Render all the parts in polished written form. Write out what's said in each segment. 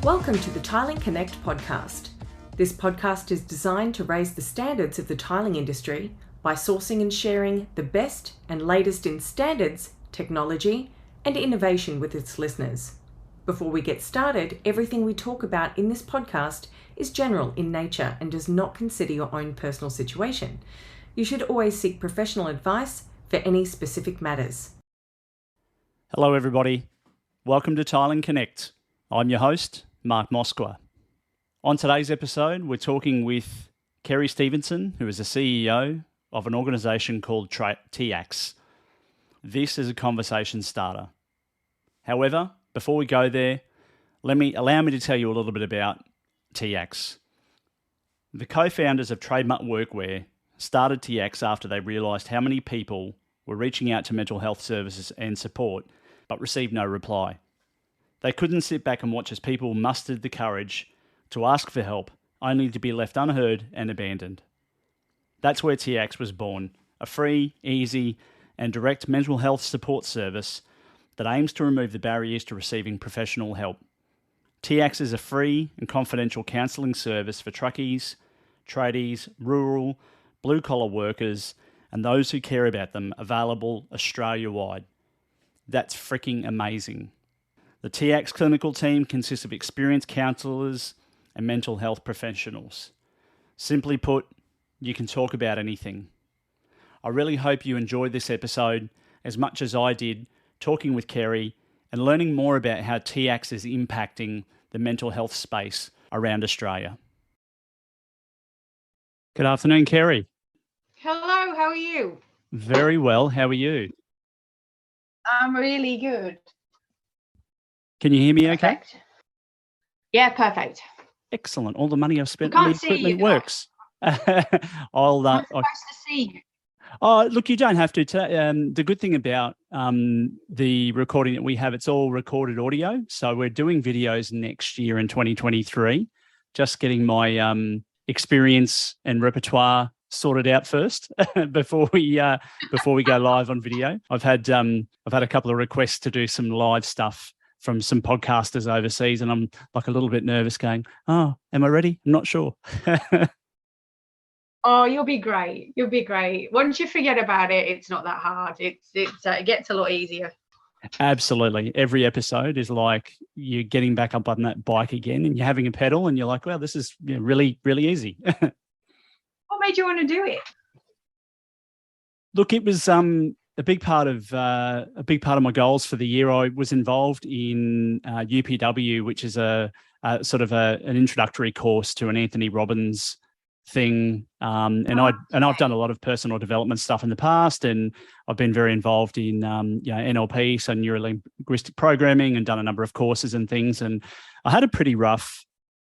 Welcome to the Tiling Connect podcast. This podcast is designed to raise the standards of the tiling industry by sourcing and sharing the best and latest in standards, technology, and innovation with its listeners. Before we get started, everything we talk about in this podcast is general in nature and does not consider your own personal situation. You should always seek professional advice for any specific matters. Hello everybody, welcome to Tiling Connect. I'm your host, Mark Moskwa. On today's episode, we're talking with Kerry Stevenson, who is the CEO of an organisation called TIACS. This is a conversation starter. However, before we go there, allow me to tell you a little bit about TIACS. The co-founders of Trademark Workwear started TIACS after they realised how many people were reaching out to mental health services and support, but received no reply. They couldn't sit back and watch as people mustered the courage to ask for help, only to be left unheard and abandoned. That's where TIACS was born, a free, easy, and direct mental health support service that aims to remove the barriers to receiving professional help. TIACS is a free and confidential counselling service for truckies, tradies, rural, blue-collar workers, and those who care about them, available Australia-wide. That's freaking amazing. The TIACS clinical team consists of experienced counsellors and mental health professionals. Simply put, you can talk about anything. I really hope you enjoyed this episode as much as I did talking with Kerry and learning more about how TIACS is impacting the mental health space around Australia. Good afternoon, Kerry. Hello, how are you? Very well. How are you? I'm really good. Can you hear me okay? Perfect. Yeah, perfect. Excellent. All the money I've spent I on the can't see you, equipment works. I'm supposed to see you. Oh, look, you don't have to. The good thing about the recording that we have, it's all recorded audio. So we're doing videos next year in 2023. Just getting my experience and repertoire sorted out first before we go live on video. I've had a couple of requests to do some live stuff from some podcasters overseas, and I'm like a little bit nervous going, oh, am I ready? I'm not sure. Oh, you'll be great. You'll be great. Once you forget about it, it's not that hard. It gets a lot easier. Absolutely. Every episode is like you're getting back up on that bike again and you're having a pedal and you're like, well, this is really, really easy. What made you want to do it? Look, it was a big part of my goals for the year. I was involved in UPW, which is a sort of an introductory course to an Anthony Robbins thing, and I've done a lot of personal development stuff in the past, and I've been very involved in NLP, so neuro-linguistic programming, and done a number of courses and things. And I had a pretty rough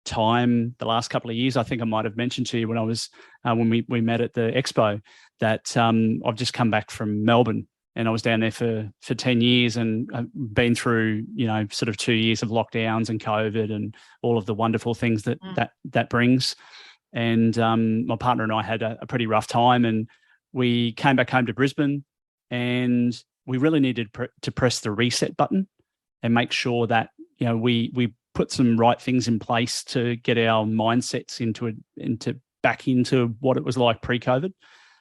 time the last couple of years. I think I might have mentioned to you when I was when we met at the expo that I've just come back from Melbourne, and I was down there for 10 years, and I've been through sort of 2 years of lockdowns and COVID and all of the wonderful things that brings. And my partner and I had a pretty rough time, and we came back home to Brisbane, and we really needed to press the reset button and make sure that we put some right things in place to get our mindsets back into what it was like pre-COVID,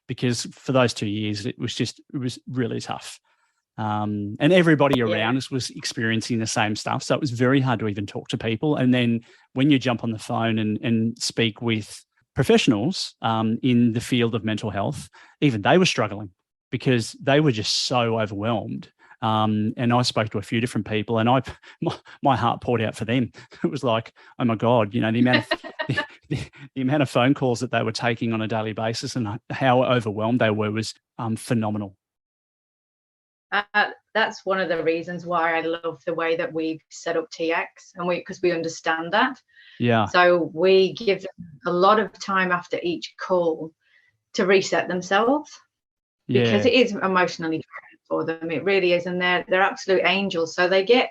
because for those 2 years it was really tough. And everybody around us was experiencing the same stuff. So it was very hard to even talk to people. And then when you jump on the phone and speak with professionals in the field of mental health, even they were struggling because they were just so overwhelmed. And I spoke to a few different people, and my heart poured out for them. It was like, oh my God, the amount of the amount of phone calls that they were taking on a daily basis and how overwhelmed they were was phenomenal. That's one of the reasons why I love the way that we've set up TIACS, and because we understand that. Yeah. So we give them a lot of time after each call to reset themselves, because it is emotionally draining for them. It really is, and they're absolute angels. So they get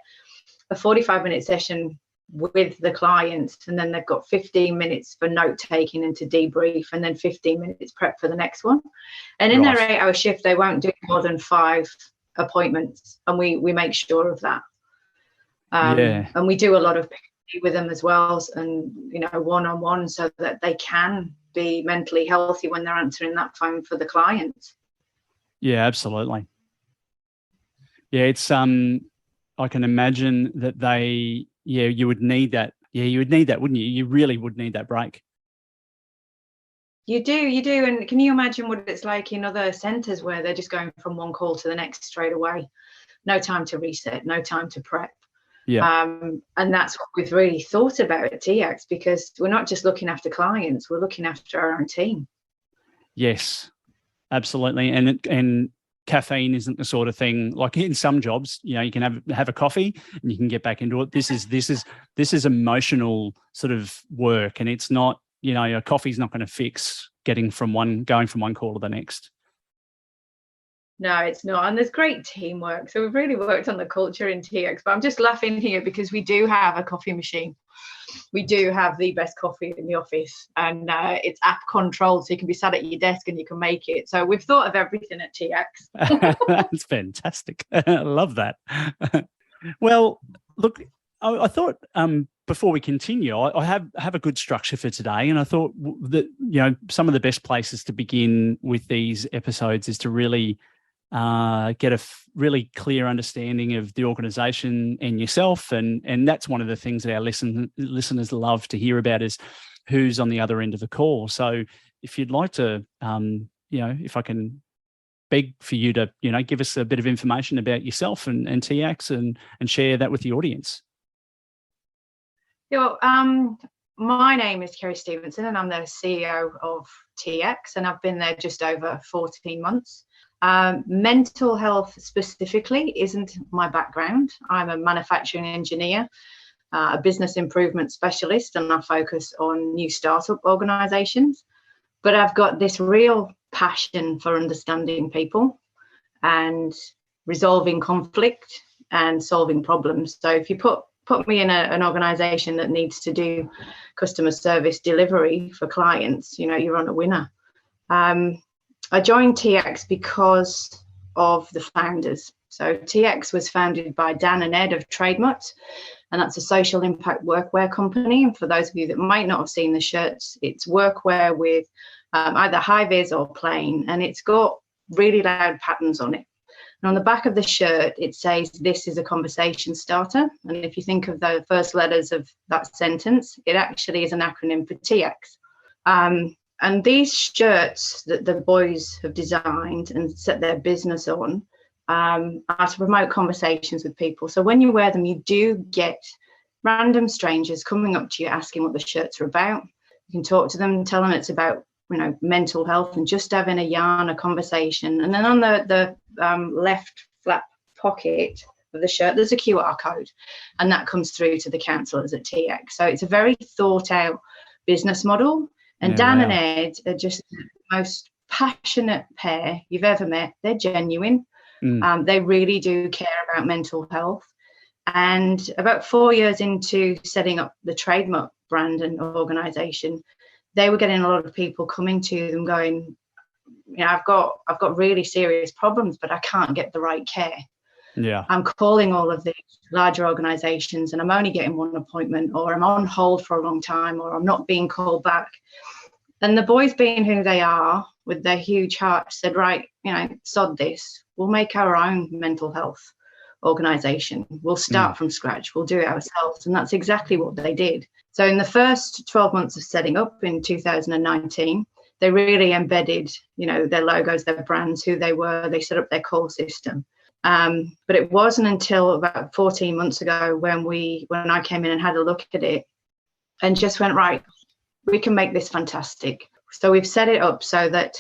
a 45-minute session with the clients, and then they've got 15 minutes for note taking and to debrief, and then 15 minutes prep for the next one. And in their 8-hour shift, they won't do more than 5 appointments, and we make sure of that. And we do a lot of be with them as well, and one-on-one, so that they can be mentally healthy when they're answering that phone for the client. Yeah, absolutely. Yeah, it's I can imagine that you would need that. Yeah, you would need that, wouldn't you? You really would need that break. You do. And can you imagine what it's like in other centres where they're just going from one call to the next straight away? No time to reset, no time to prep. Yeah. And that's what we've really thought about at TIACS, because we're not just looking after clients, we're looking after our own team. Yes, absolutely. And caffeine isn't the sort of thing, like in some jobs, you can have a coffee and you can get back into it. This is emotional sort of work, and it's not, a coffee's not going to fix going from one call to the next. No, it's not. And there's great teamwork. So we've really worked on the culture in TIACS. But I'm just laughing here because we do have a coffee machine. We do have the best coffee in the office, and it's app controlled, so you can be sat at your desk and you can make it. So we've thought of everything at TIACS. That's fantastic. I love that. Well, look, I thought before we continue, I have a good structure for today, and I thought that some of the best places to begin with these episodes is to really get a really clear understanding of the organisation and yourself, and that's one of the things that our listeners love to hear about, is who's on the other end of the call. So if you'd like to, if I can beg for you to, give us a bit of information about yourself and TIACS and share that with the audience. My name is Kerry Stevenson, and I'm the CEO of TIACS, and I've been there just over 14 months. Mental health specifically isn't my background. I'm a manufacturing engineer, a business improvement specialist, and I focus on new startup organisations. But I've got this real passion for understanding people and resolving conflict and solving problems. So if you put me in an organisation that needs to do customer service delivery for clients, you're on a winner. I joined TIACS because of the founders. So TIACS was founded by Dan and Ed of Trademut, and that's a social impact workwear company. And for those of you that might not have seen the shirts, it's workwear with either high-vis or plain, and it's got really loud patterns on it. And on the back of the shirt, it says, "This is a conversation starter." And if you think of the first letters of that sentence, it actually is an acronym for TIACS. And these shirts that the boys have designed and set their business on are to promote conversations with people. So when you wear them, you do get random strangers coming up to you asking what the shirts are about. You can talk to them and tell them it's about mental health, and just having a yarn, a conversation. And then on the left flap pocket of the shirt, there's a QR code, and that comes through to the counsellors at TIACS. So it's a very thought out business model. And Dan and Ed are just the most passionate pair you've ever met. They're genuine. They really do care about mental health. And about 4 years into setting up the Trademut brand and organisation, they were getting a lot of people coming to them going, I've got really serious problems, but I can't get the right care. Yeah. I'm calling all of these larger organisations and I'm only getting one appointment, or I'm on hold for a long time, or I'm not being called back. And the boys, being who they are, with their huge hearts, said, right, sod this. We'll make our own mental health organisation. We'll start from scratch. We'll do it ourselves. And that's exactly what they did. So in the first 12 months of setting up in 2019, they really embedded, their logos, their brands, who they were. They set up their call system. But it wasn't until about 14 months ago when I came in and had a look at it and just went, right, we can make this fantastic. So we've set it up so that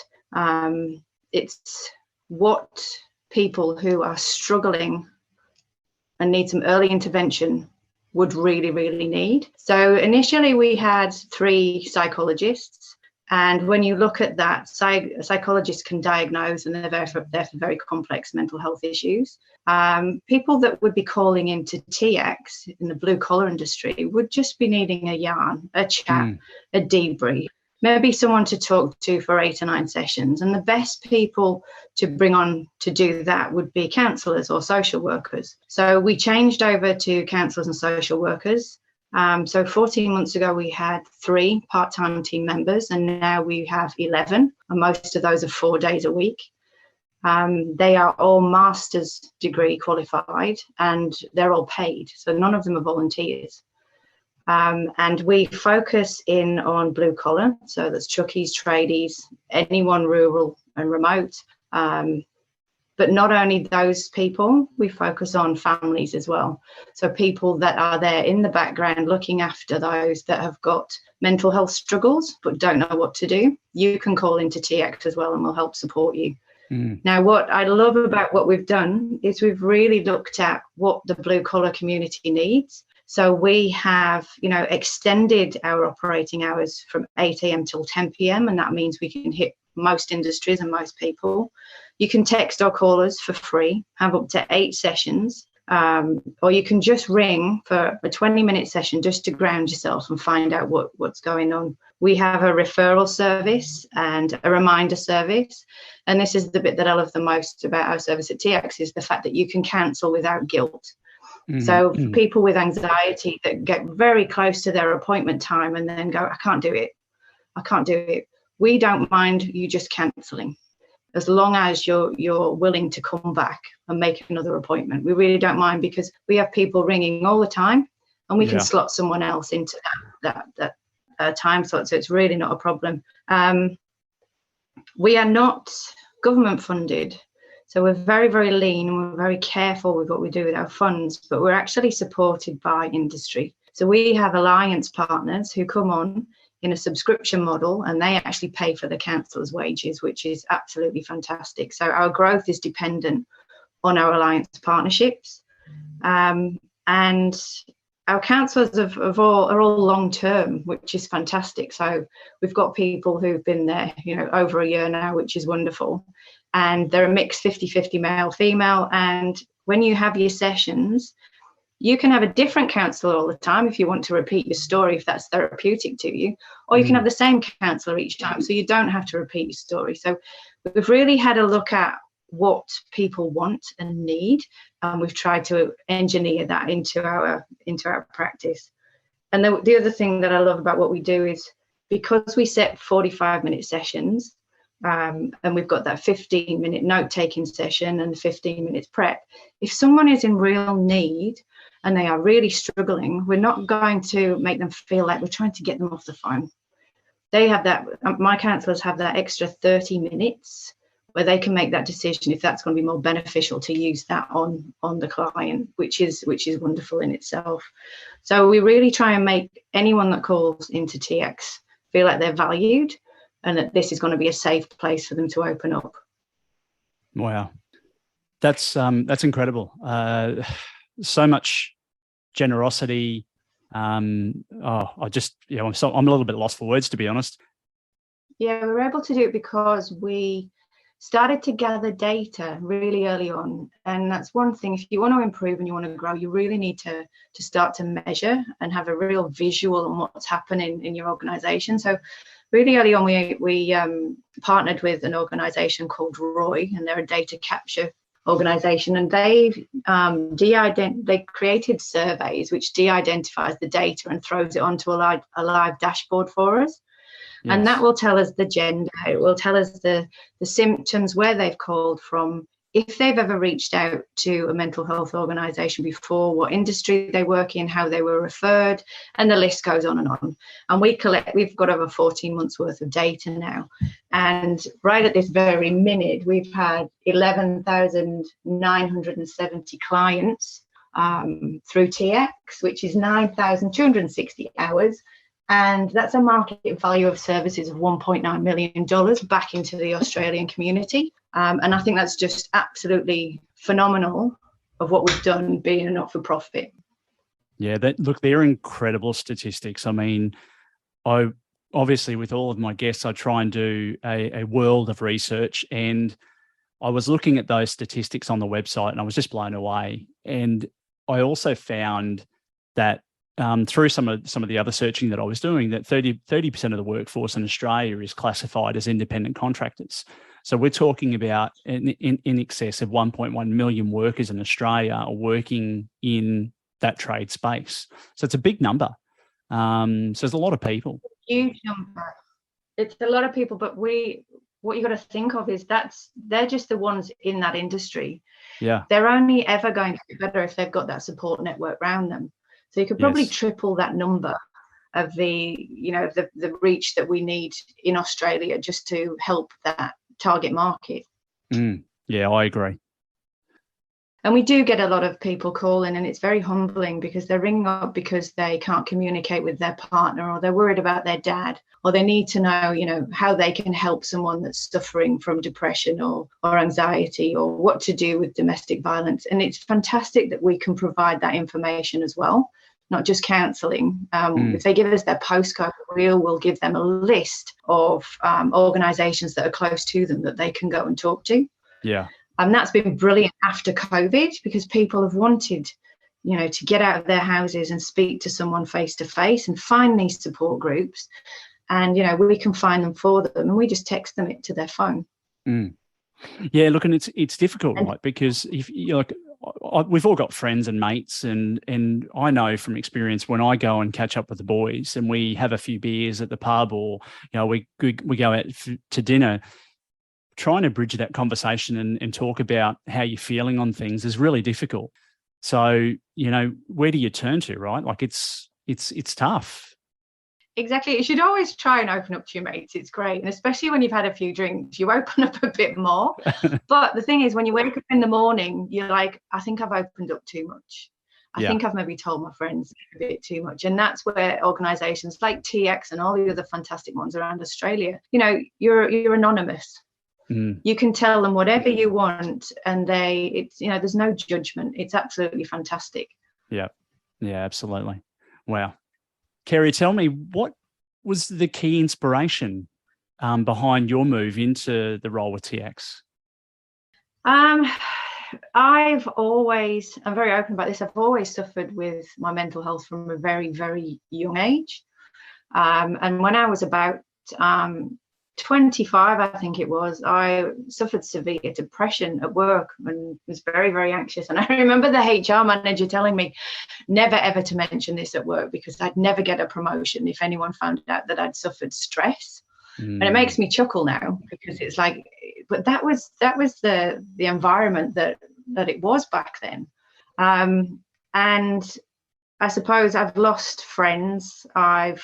it's what people who are struggling and need some early intervention would really, really need. So initially we had 3 psychologists. And when you look at that, psychologists can diagnose, and they're there for very complex mental health issues. People that would be calling into TIACS in the blue collar industry would just be needing a yarn, a chat, a debrief, maybe someone to talk to for 8 or 9 sessions. And the best people to bring on to do that would be counsellors or social workers. So we changed over to counsellors and social workers. So 14 months ago, we had 3 part-time team members, and now we have 11, and most of those are 4 days a week. They are all master's degree qualified, and they're all paid. So none of them are volunteers. And we focus in on blue collar, so that's truckies, tradies, anyone rural and remote. But not only those people, we focus on families as well. So people that are there in the background looking after those that have got mental health struggles but don't know what to do. You can call into TIACS as well, and we'll help support you. Now, what I love about what we've done is we've really looked at what the blue collar community needs. So we have, extended our operating hours from 8 a.m. till 10 p.m. And that means we can hit most industries and most people. You can text or call us for free, have up to 8 sessions, or you can just ring for a 20-minute session just to ground yourself and find out what's going on. We have a referral service and a reminder service. And this is the bit that I love the most about our service at TIACS, is the fact that you can cancel without guilt. So for people with anxiety that get very close to their appointment time and then go, I can't do it. We don't mind you just cancelling, as long as you're willing to come back and make another appointment. We really don't mind, because we have people ringing all the time, and we can slot someone else into that time slot. So it's really not a problem. We are not government funded. So we're very, very lean, and we're very careful with what we do with our funds, but we're actually supported by industry. So we have alliance partners who come on in a subscription model, and they actually pay for the counsellors' wages, which is absolutely fantastic. So our growth is dependent on our alliance partnerships. And our counsellors are all long-term, which is fantastic. So we've got people who've been there, over a year now, which is wonderful. And they're a mix 50-50 male, female. And when you have your sessions, you can have a different counsellor all the time if you want to repeat your story, if that's therapeutic to you, or you can have the same counsellor each time, so you don't have to repeat your story. So we've really had a look at what people want and need, and we've tried to engineer that into our practice. And the other thing that I love about what we do is, because we set 45-minute sessions, and we've got that 15-minute note-taking session and 15 minutes prep, if someone is in real need and they are really struggling, we're not going to make them feel like we're trying to get them off the phone. They have that, my counsellors have that extra 30 minutes where they can make that decision if that's going to be more beneficial to use that on the client, which is wonderful in itself. So we really try and make anyone that calls into TIACS feel like they're valued, and that this is going to be a safe place for them to open up. Wow, that's incredible. So much generosity. I'm a little bit lost for words, to be honest. Yeah, we were able to do it because we started to gather data really early on, and that's one thing. If you want to improve and you want to grow, you really need to start to measure and have a real visual on what's happening in your organization. So really early on, we partnered with an organization called Roy, and they're a data capture organization, and they created surveys which de-identifies the data and throws it onto a live dashboard for us. Yes. And that will tell us the gender, it will tell us the symptoms, where they've called from, if they've ever reached out to a mental health organisation before, what industry they work in, how they were referred, and the list goes on and on. And we've got over 14 months worth of data now. And right at this very minute, we've had 11,970 clients through TIACS, which is 9,260 hours. And that's a market value of services of $1.9 million back into the Australian community. And I think that's just absolutely phenomenal of what we've done being a not-for-profit. Yeah, they're incredible statistics. I mean, obviously with all of my guests, I try and do a world of research, and I was looking at those statistics on the website and I was just blown away. And I also found that through some of the other searching that I was doing, that 30% of the workforce in Australia is classified as independent contractors. So we're talking about in excess of 1.1 million workers in Australia are working in that trade space. So it's a big number. So there's a lot of people. Huge number. It's a lot of people, but what you got to think of is they're just the ones in that industry. Yeah. They're only ever going to get better if they've got that support network around them. So you could probably triple that number of the reach that we need in Australia just to help that target market. Yeah, I agree. And we do get a lot of people calling, and it's very humbling because they're ringing up because they can't communicate with their partner, or they're worried about their dad, or they need to know, how they can help someone that's suffering from depression or anxiety, or what to do with domestic violence. And it's fantastic that we can provide that information as well, not just counselling. If they give us their postcode, we'll give them a list of organisations that are close to them that they can go and talk to. Yeah. And that's been brilliant after COVID, because people have wanted, to get out of their houses and speak to someone face to face and find these support groups. And, we can find them for them, and we just text them it to their phone. Yeah, look, and it's difficult, right? Because if we've all got friends and mates, and I know from experience when I go and catch up with the boys and we have a few beers at the pub, or we go out to dinner, trying to bridge that conversation and talk about how you're feeling on things is really difficult. So, where do you turn to, right? Like it's tough. Exactly. You should always try and open up to your mates. It's great. And especially when you've had a few drinks, you open up a bit more. But the thing is, when you wake up in the morning, you're like, I think I've opened up too much. I think I've maybe told my friends a bit too much. And that's where organisations like TIACS and all the other fantastic ones around Australia, you're anonymous. You can tell them whatever you want, and there's no judgment. It's absolutely fantastic. Yeah, absolutely. Wow. Kerry, tell me, what was the key inspiration behind your move into the role with TIACS? I'm very open about this. I've always suffered with my mental health from a very, very young age. And when I was about 25, I think it was, I suffered severe depression at work and was very, very anxious. And I remember the HR manager telling me never, ever to mention this at work, because I'd never get a promotion if anyone found out that I'd suffered stress. And it makes me chuckle now, because it's like, but that was the environment that it was back then. And I suppose I've lost friends. I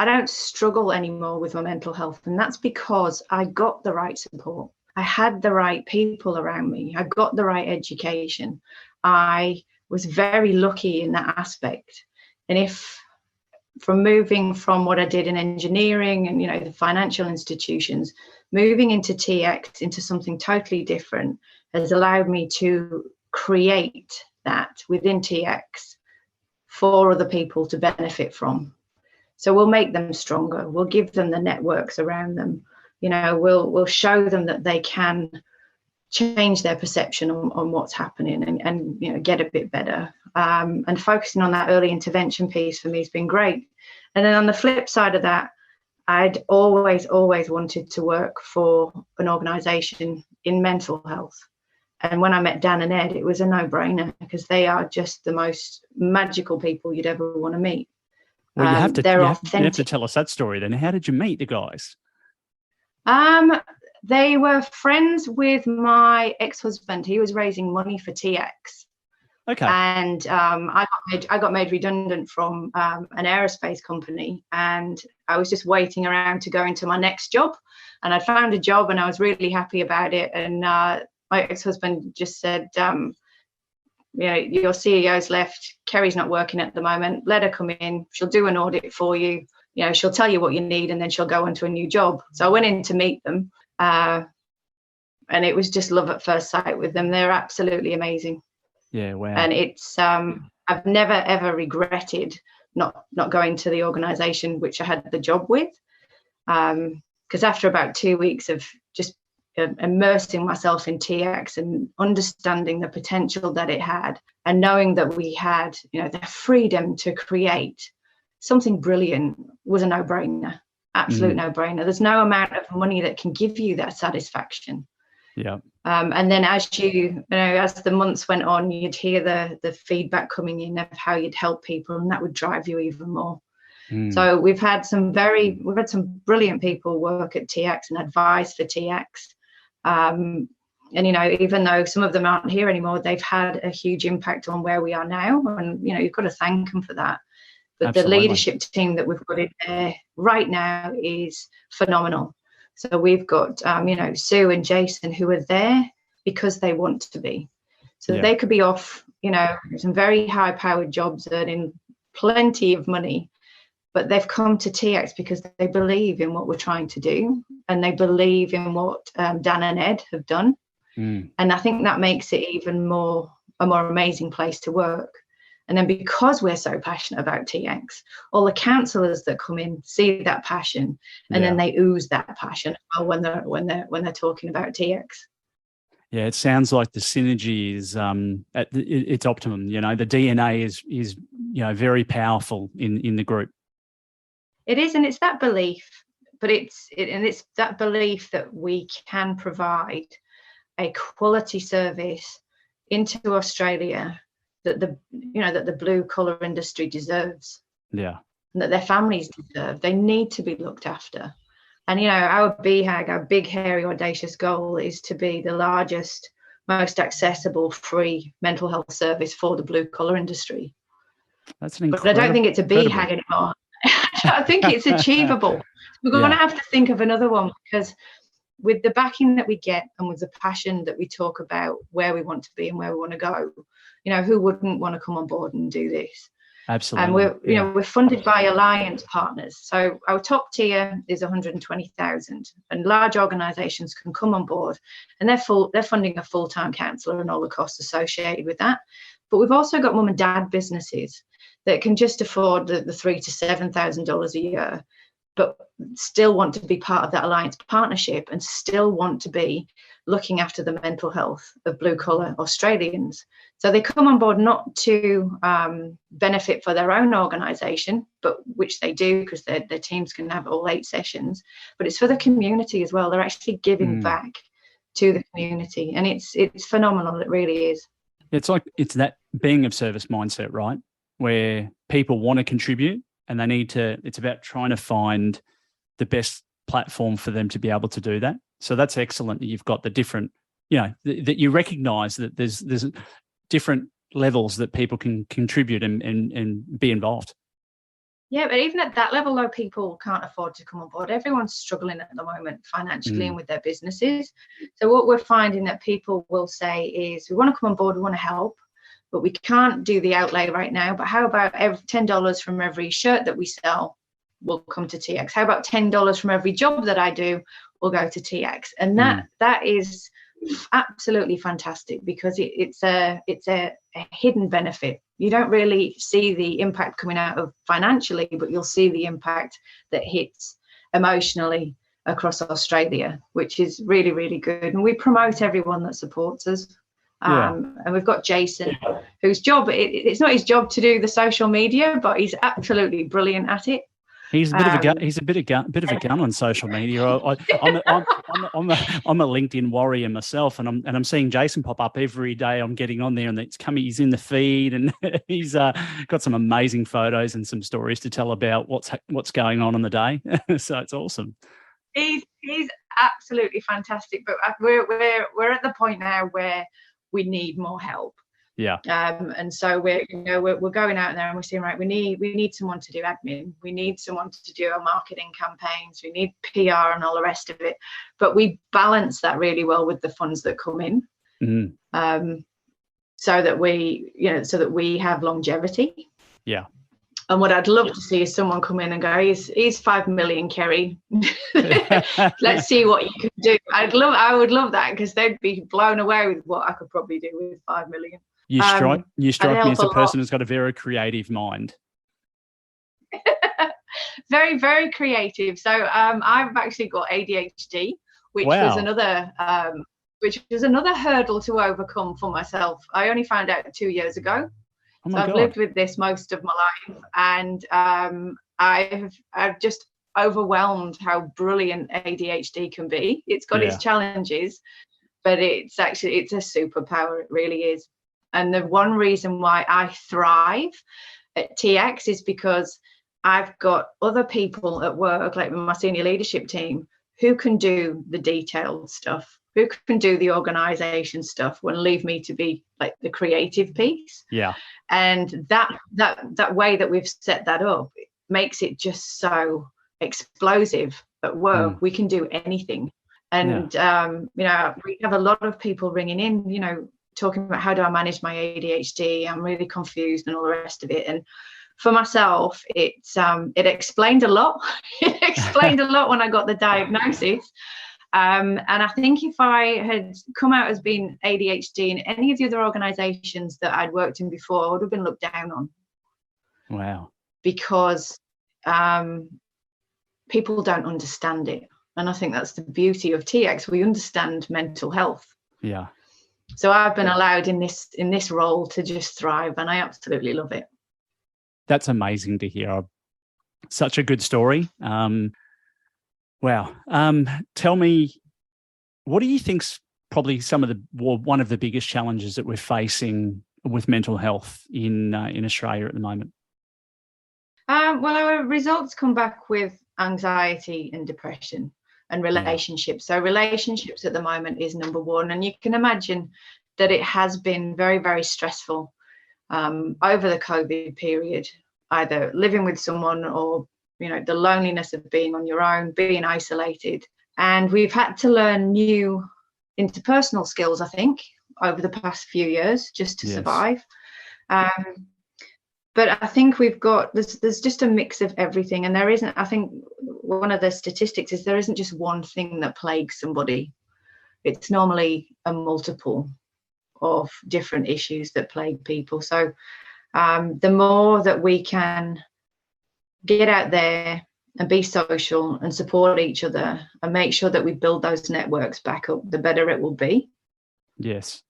don't struggle anymore with my mental health, and that's because I got the right support. I had the right people around me. I got the right education. I was very lucky in that aspect. And if from moving from what I did in engineering and, the financial institutions, moving into TIACS, into something totally different, has allowed me to create that within TIACS for other people to benefit from. So we'll make them stronger. We'll give them the networks around them. We'll show them that they can change their perception on what's happening and get a bit better. And focusing on that early intervention piece for me has been great. And then on the flip side of that, I'd always wanted to work for an organisation in mental health. And when I met Dan and Ed, it was a no-brainer, because they are just the most magical people you'd ever want to meet. Well, you have to tell us that story then. How did you meet the guys? They were friends with my ex-husband. He was raising money for TIACS. Okay. And I got made redundant from an aerospace company, and I was just waiting around to go into my next job. And I found a job, and I was really happy about it. And my ex-husband just said, your CEO's left, Kerry's not working at the moment, let her come in, she'll do an audit for you, she'll tell you what you need, and then she'll go into a new job. So I went in to meet them, and it was just love at first sight with them. They're absolutely amazing. Yeah, wow. And it's I've never ever regretted not going to the organisation which I had the job with, because after about 2 weeks of just immersing myself in TIACS and understanding the potential that it had, and knowing that we had, the freedom to create something brilliant, was a no-brainer, absolute no-brainer. There's no amount of money that can give you that satisfaction. Yeah. And then as as the months went on, you'd hear the feedback coming in of how you'd help people, and that would drive you even more. So we've had some brilliant people work at TIACS and advise for TIACS. And, even though some of them aren't here anymore, they've had a huge impact on where we are now. And, you've got to thank them for that. But Absolutely. the leadership team that we've got in there right now is phenomenal. So we've got, Sue and Jason, who are there because they want to be. So they could be off, some very high-powered jobs earning plenty of money, but they've come to TIACS because they believe in what we're trying to do, and they believe in what Dan and Ed have done. And I think that makes it even a more amazing place to work. And then because we're so passionate about TIACS, all the counsellors that come in see that passion, and then they ooze that passion when they're talking about TIACS. Yeah, it sounds like the synergy is at its optimum. The DNA is very powerful in the group. It is, and it's that belief, but it's that belief that we can provide a quality service into Australia that the blue collar industry deserves. Yeah. And that their families deserve. They need to be looked after. And our BHAG, our big, hairy, audacious goal is to be the largest, most accessible, free mental health service for the blue collar industry. That's an incredible. But I don't think it's a BHAG anymore. I think it's achievable. We're going to have to think of another one, because with the backing that we get and with the passion that we talk about where we want to be and where we want to go, who wouldn't want to come on board and do this? Absolutely. And we're funded by alliance partners. So our top tier is 120,000, and large organisations can come on board, and they're funding a full-time counsellor and all the costs associated with that. But we've also got mum and dad businesses that can just afford the $3,000 to $7,000 a year, but still want to be part of that alliance partnership and still want to be looking after the mental health of blue collar Australians. So they come on board not to benefit for their own organisation, but which they do because their teams can have all 8 sessions, but it's for the community as well. They're actually giving back to the community, and it's phenomenal. It really is. It's that being of service mindset, right? Where people want to contribute, and they need to. It's about trying to find the best platform for them to be able to do that. So that's excellent that you've got the different, that you recognise that there's different levels that people can contribute and be involved. Yeah, but even at that level, though, people can't afford to come on board. Everyone's struggling at the moment financially and with their businesses. So what we're finding that people will say is, we want to come on board, we want to help, but we can't do the outlay right now. But how about $10 from every shirt that we sell will come to TIACS? How about $10 from every job that I do will go to TIACS? And that is absolutely fantastic, because it's a hidden benefit. You don't really see the impact coming out of financially, but you'll see the impact that hits emotionally across Australia, which is really, really good. And we promote everyone that supports us. And we've got Jason, whose job, it's not his job to do the social media, but he's absolutely brilliant at it. He's a bit of a gun. He's a bit of a gun on social media. I'm a LinkedIn warrior myself, and I'm seeing Jason pop up every day. I'm getting on there, and he's in the feed, and he's got some amazing photos and some stories to tell about what's going on the day. So it's awesome. He's absolutely fantastic, but we're at the point now where we need more help. Yeah. And so we're going out there and we're saying, right, we need someone to do admin, we need someone to do our marketing campaigns, we need PR and all the rest of it. But we balance that really well with the funds that come in, so that we have longevity. Yeah. And what I'd love to see is someone come in and go, here's 5 million, Kerry. Let's see what you can do. I would love that, because they'd be blown away with what I could probably do with 5 million. You strike me as a person who's got a very creative mind. Very, very creative. So I've actually got ADHD, which was another hurdle to overcome for myself. I only found out 2 years ago. So I've lived with this most of my life, and I've just overwhelmed how brilliant ADHD can be. It's got its challenges, but it's a superpower. It really is. And the one reason why I thrive at TIACS is because I've got other people at work, like my senior leadership team, who can do the detailed stuff, who can do the organization stuff, and leave me to be like the creative piece. Yeah. And that way that we've set that up makes it just so explosive at work. We can do anything. And we have a lot of people ringing in, talking about, how do I manage my ADHD? I'm really confused and all the rest of it. And for myself, it explained a lot. It explained a lot when I got the diagnosis. And I think if I had come out as being ADHD in any of the other organizations that I'd worked in before, I would have been looked down on. Wow. Because people don't understand it. And I think that's the beauty of TIACS. We understand mental health. Yeah. So I've been allowed in this role to just thrive, and I absolutely love it. That's amazing to hear. Such a good story. Wow. Tell me, what do you think's probably one of the biggest challenges that we're facing with mental health in Australia at the moment? Well, our results come back with anxiety and depression and relationships. So relationships at the moment is number one. And you can imagine that it has been very, very stressful over the COVID period, either living with someone or, the loneliness of being on your own, being isolated. And we've had to learn new interpersonal skills, I think, over the past few years just to survive. But I think there's just a mix of everything. And there isn't, I think one of the statistics is there isn't just one thing that plagues somebody. It's normally a multiple of different issues that plague people. So the more that we can get out there and be social and support each other and make sure that we build those networks back up, the better it will be. Yes.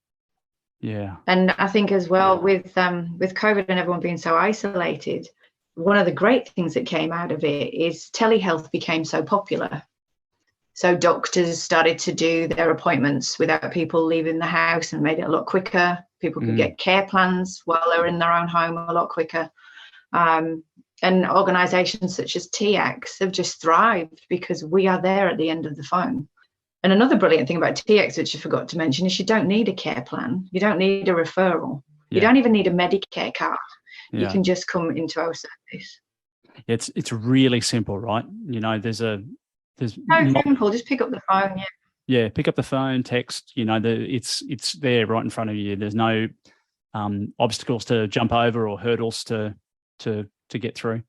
Yeah. And I think as well with COVID and everyone being so isolated, one of the great things that came out of it is telehealth became so popular. So doctors started to do their appointments without people leaving the house and made it a lot quicker. People could get care plans while they're in their own home a lot quicker. And organisations such as TIACS have just thrived because we are there at the end of the phone. And another brilliant thing about TIACS, which I forgot to mention, is you don't need a care plan. You don't need a referral. You don't even need a Medicare card. You can just come into our service. It's really simple, right? There's simple. Just pick up the phone. Yeah, pick up the phone, text. It's there right in front of you. There's no obstacles to jump over or hurdles to get through.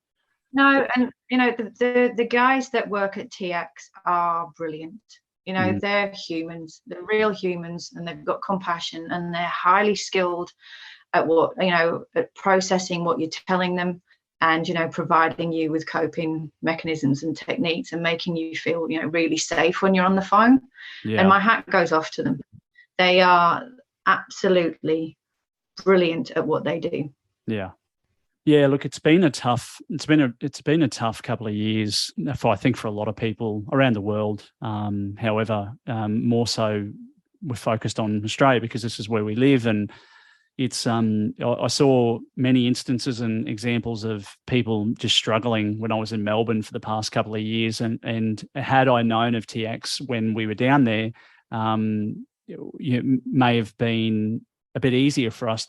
No, and the guys that work at TIACS are brilliant. They're humans, they're real humans, and they've got compassion, and they're highly skilled at at processing what you're telling them, and providing you with coping mechanisms and techniques, and making you feel really safe when you're on the phone. And my hat goes off to them. They are absolutely brilliant at what they do. Yeah, look, it's been a tough couple of years, I think, for a lot of people around the world. However, more so we're focused on Australia because this is where we live, and it's I saw many instances and examples of people just struggling when I was in Melbourne for the past couple of years, and had I known of TIACS when we were down there, it may have been a bit easier for us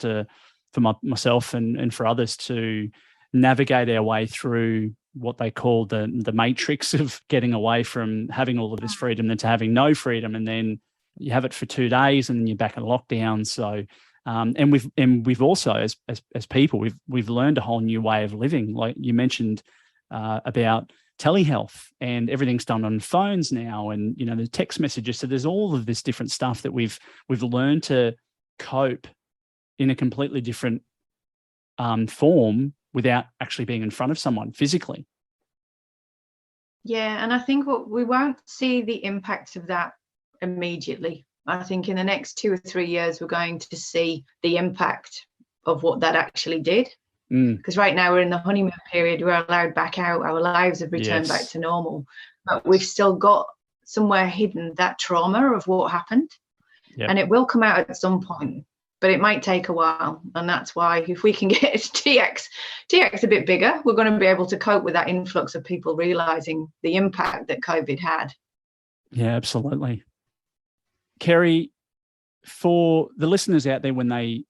for myself and for others to navigate our way through what they call the matrix of getting away from having all of this freedom than to having no freedom, and then you have it for 2 days and then you're back in lockdown. So and we've also as people we've learned a whole new way of living. Like you mentioned about telehealth, and everything's done on phones now, and the text messages. So there's all of this different stuff that we've learned to cope in a completely different form without actually being in front of someone physically. Yeah, and I think we won't see the impact of that immediately. I think in the next 2 or 3 years, we're going to see the impact of what that actually did. Because right now we're in the honeymoon period, we're allowed back out, our lives have returned back to normal, but we've still got somewhere hidden that trauma of what happened. Yep. And it will come out at some point, but it might take a while. And that's why if we can get TIACS a bit bigger, we're going to be able to cope with that influx of people realizing the impact that COVID had. Yeah, absolutely. Kerry, for the listeners out there, when they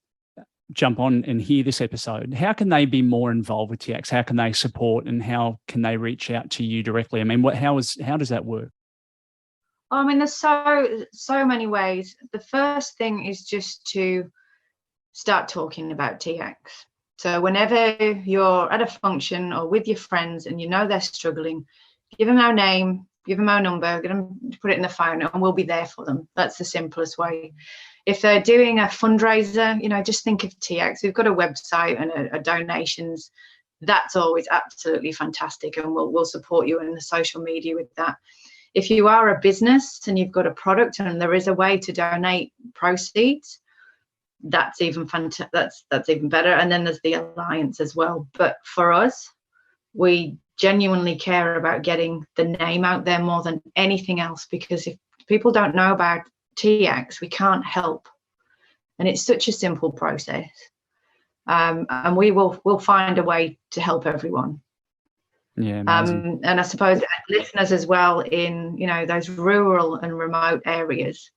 jump on and hear this episode, how can they be more involved with TIACS? How can they support, and how can they reach out to you directly? I mean, how does that work? I mean, there's so many ways. The first thing is just to start talking about TIACS. So whenever you're at a function or with your friends and you know they're struggling, give them our name, give them our number, get them to put it in the phone, and we'll be there for them. That's the simplest way. If they're doing a fundraiser, just think of TIACS. We've got a website and a donations. That's always absolutely fantastic, and we'll support you in the social media with that. If you are a business and you've got a product and there is a way to donate proceeds, that's even that's even better. And then there's the alliance as well. But for us, we genuinely care about getting the name out there more than anything else, because if people don't know about TIACS, we can't help. And it's such a simple process. And we'll find a way to help everyone. Yeah, amazing. And I suppose listeners as well in those rural and remote areas,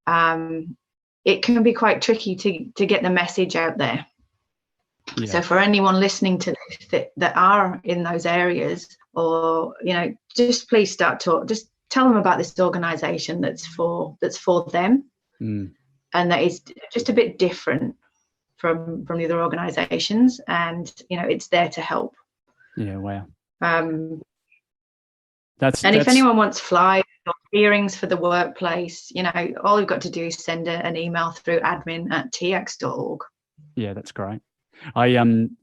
it can be quite tricky to get the message out there. Yeah. So for anyone listening to this that are in those areas, or just please just tell them about this organisation that's for them, and that is just a bit different from the other organisations, and it's there to help. Yeah, wow. That's if anyone wants flyers or hearings for the workplace, all you've got to do is send an email through admin@tiacs.org. Yeah, that's great.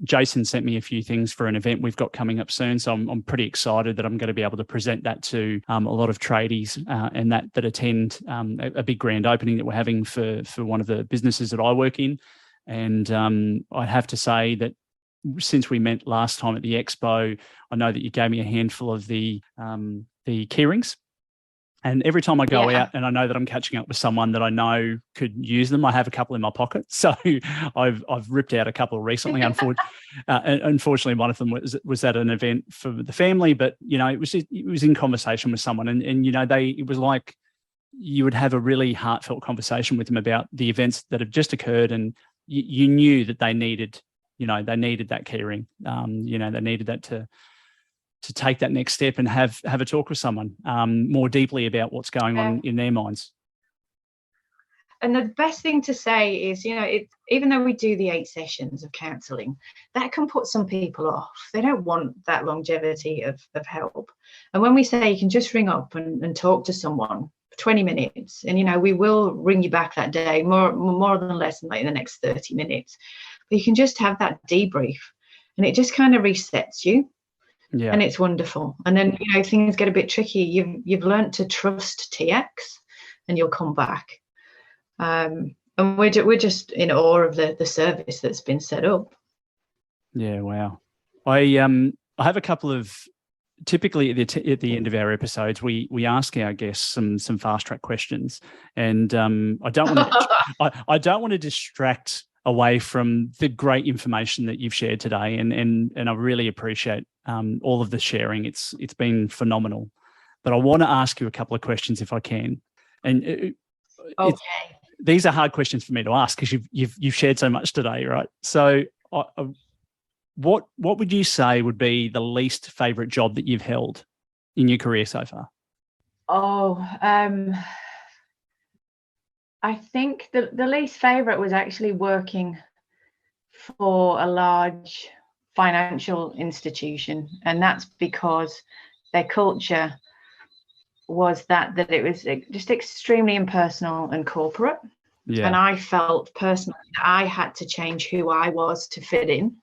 Jason sent me a few things for an event we've got coming up soon, so I'm pretty excited that I'm going to be able to present that to a lot of tradies and that attend a big grand opening that we're having for one of the businesses that I work in. And I have to say that since we met last time at the expo, I know that you gave me a handful of the keyrings. And every time I go out and I know that I'm catching up with someone that I know could use them, I have a couple in my pocket. So I've ripped out a couple recently. Unfortunately, one of them was at an event for the family, but it was in conversation with someone, and it was like you would have a really heartfelt conversation with them about the events that have just occurred, and you knew that they needed that keyring. They needed that to take that next step and have a talk with someone more deeply about what's going on in their minds. And the best thing to say is, even though we do the 8 sessions of counselling, that can put some people off. They don't want that longevity of help. And when we say you can just ring up and talk to someone for 20 minutes, and, we will ring you back that day, more than less than like in the next 30 minutes. But you can just have that debrief, and it just kind of resets you. Yeah. And it's wonderful. And then, things get a bit tricky. You've learned to trust TIACS, and you'll come back. And we're just in awe of the service that's been set up. Yeah, wow. I have a couple of, typically at the end of our episodes, we ask our guests some fast track questions, and I don't want to distract away from the great information that you've shared today, and I really appreciate all of the sharing. It's been phenomenal. But I want to ask you a couple of questions if I can. And these are hard questions for me to ask because you've shared so much today, right? So, what would you say would be the least favorite job that you've held in your career so far? I think the least favorite was actually working for a large financial institution, and that's because their culture was that it was just extremely impersonal and corporate. Yeah. And I felt personally that I had to change who I was to fit in.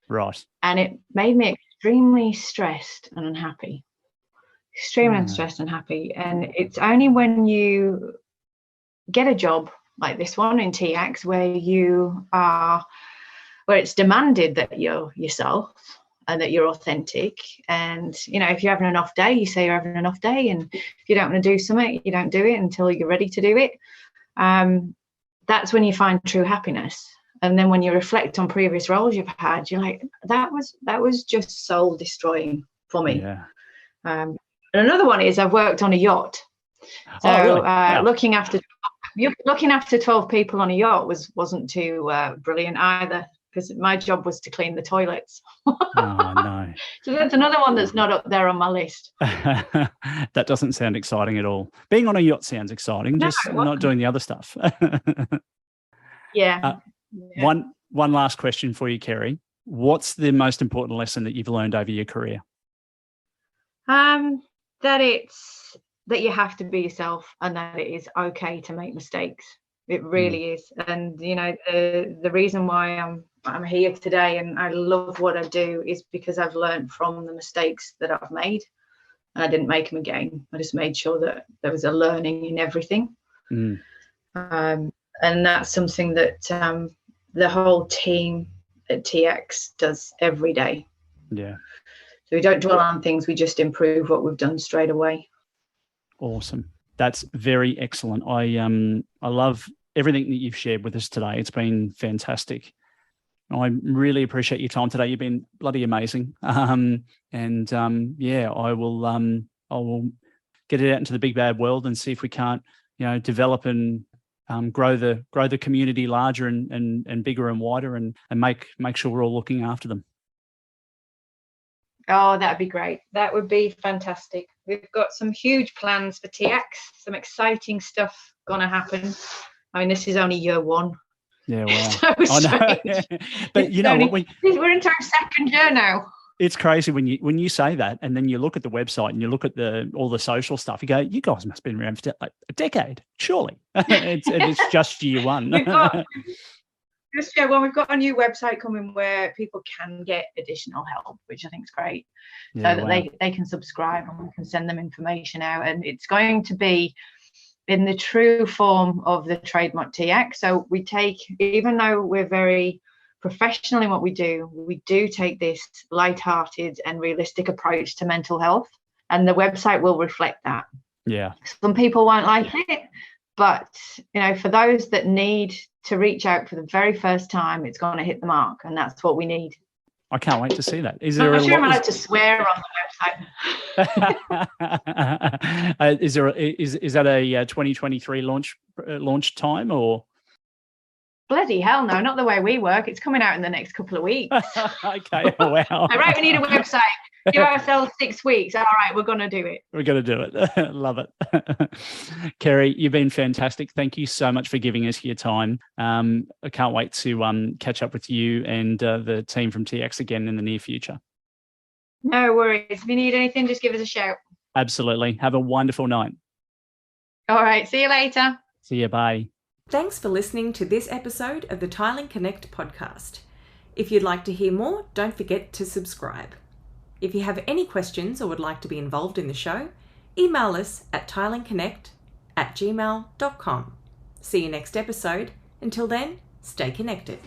Right. And it made me extremely stressed and unhappy. Extremely stressed and unhappy. And it's only when you get a job like this one in TIACS where it's demanded that you're yourself and that you're authentic. And, if you're having an off day, you say you're having an off day. And if you don't want to do something, you don't do it until you're ready to do it. that's when you find true happiness. And then when you reflect on previous roles you've had, you're like, that was just soul destroying for me. Yeah. And another one is I've worked on a yacht. So really? Wow. looking after 12 people on a yacht wasn't too brilliant either, because my job was to clean the toilets. Oh, no. So that's another one that's not up there on my list. That doesn't sound exciting at all. Being on a yacht sounds exciting, just not doing the other stuff. Yeah. One last question for you, Kerry. What's the most important lesson that you've learned over your career? That you have to be yourself, and that it is okay to make mistakes. It really is. And the reason why I'm here today and I love what I do is because I've learned from the mistakes that I've made, and I didn't make them again. I just made sure that there was a learning in everything. And that's something that the whole team at TIACS does every day. Yeah. So we don't dwell on things, we just improve what we've done straight away. Awesome. That's very excellent. I love everything that you've shared with us today. It's been fantastic. I really appreciate your time today. You've been bloody amazing. I will get it out into the big bad world and see if we can't, develop and grow the community larger and bigger and wider and make sure we're all looking after them. Oh, that'd be great. That would be fantastic. We've got some huge plans for TIACS, some exciting stuff going to happen. I mean, this is only year one. Yeah, wow. So strange. But you know what? We're into our second year now. It's crazy when you say that, and then you look at the website and you look at all the social stuff. You go, you guys must have been around for like a decade, surely. It's just year one. We've got a new website coming where people can get additional help, which I think is great, so that they can subscribe and we can send them information out. And it's going to be in the true form of the trademark TIACS. So we take, even though we're very professional in what we do take this light-hearted and realistic approach to mental health, and the website will reflect that. Yeah. Some people won't like it, but for those that need to reach out for the very first time, it's going to hit the mark, and that's what we need. I can't wait to see that. Is I'm there sure I'm allowed to swear on the website? Is that a 2023 launch time or? Bloody hell no, not the way we work. It's coming out in the next couple of weeks. Okay, wow. All right, we need a website. Give ourselves 6 weeks. All right, we're going to do it. We're going to do it. Love it. Kerry, you've been fantastic. Thank you so much for giving us your time. I can't wait to catch up with you and the team from TIACS again in the near future. No worries. If you need anything, just give us a shout. Absolutely. Have a wonderful night. All right. See you later. See you. Bye. Thanks for listening to this episode of the Tiling Connect podcast. If you'd like to hear more, don't forget to subscribe. If you have any questions or would like to be involved in the show, email us at tilingconnect@gmail.com. See you next episode. Until then, stay connected.